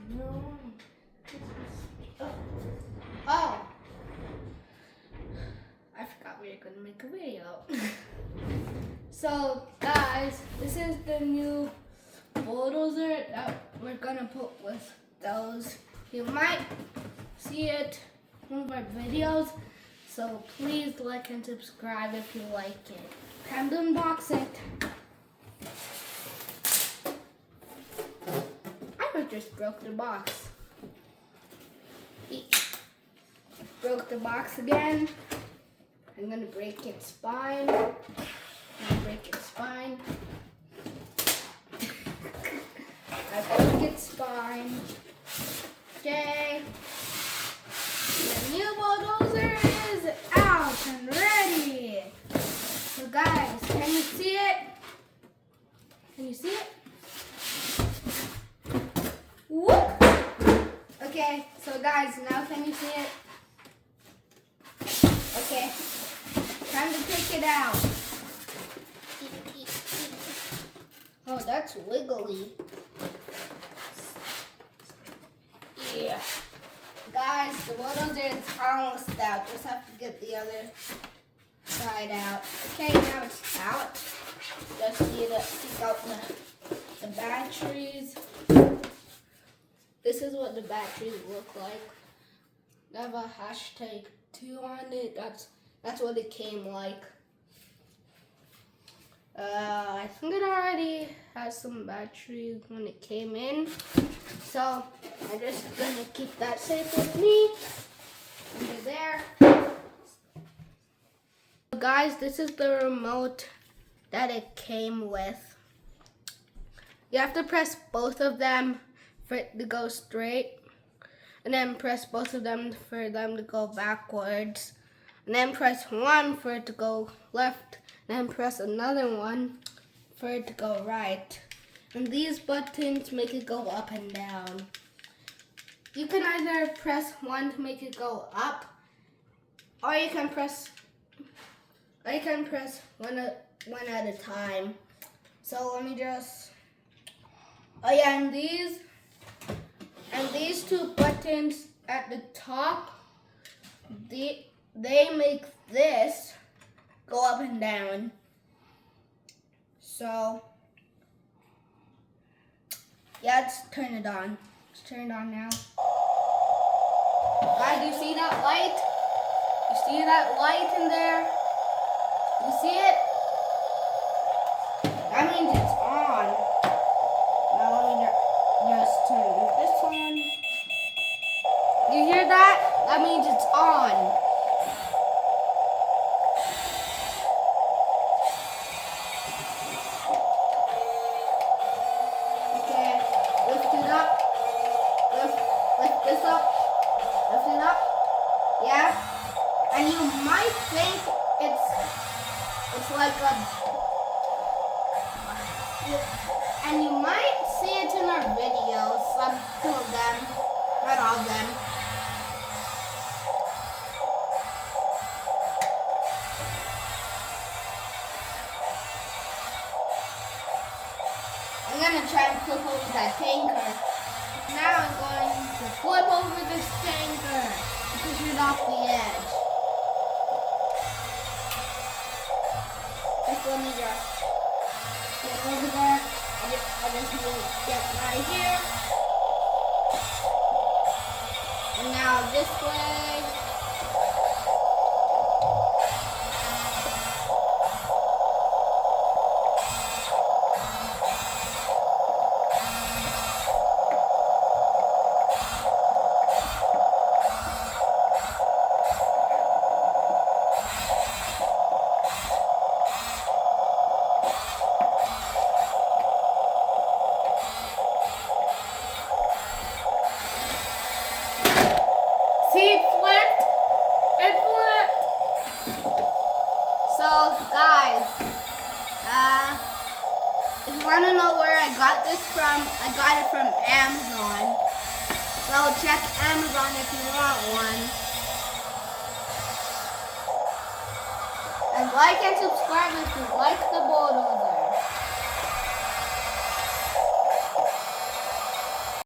No. Oh. I forgot we were gonna make a video. So guys, this is the new bulldozer that we're gonna put with those. You might see it in one of our videos, so please like and subscribe if you like it. Time to unbox it. I just broke the box. Broke the box again. I'm gonna break its spine. I broke its spine. Okay. The new bulldozer is out and ready. So guys, can you see it? Can you see it? Whoop. Okay, so guys, now can you see it? Okay, time to take it out. Oh, that's wiggly. Yeah. Guys, the bulldozer is almost out. Just have to get the other side out. Okay, now it's out. Just need to take out the batteries. This is what the batteries look like. They have a #2 on it. That's what it came like. I think it already has some batteries when it came in. So I'm just gonna keep that safe with me under there. So guys, this is the remote that it came with. You have to press both of them for it to go straight, and then press both of them for them to go backwards, and then press one for it to go left, and then press another one for it to go right. And these buttons make it go up and down. You can either press one to make it go up, or you can press one at a time. So let me just, oh yeah, and these two buttons at the top, they make this go up and down. So yeah, let's turn it on. Let's turn it on now. Guys, you see that light? You see that light in there? You see it? That means it's on. Now let me just turn this on. You hear that? That means it's on. Okay, lift it up. Lift this up. Lift it up. Yeah. And you might think it's like a, and you might see it in our videos, some of them, not all of them. I'm gonna try and flip over that tanker. Now I'm going to flip over this tanker to push it off the edge. Just let me just get over there. I just need to get right here. And now this way. See, it flipped. It flipped. So, guys, if you want to know where I got this from, I got it from Amazon. So, check Amazon if you want one. And like and subscribe if you like the bulldozer.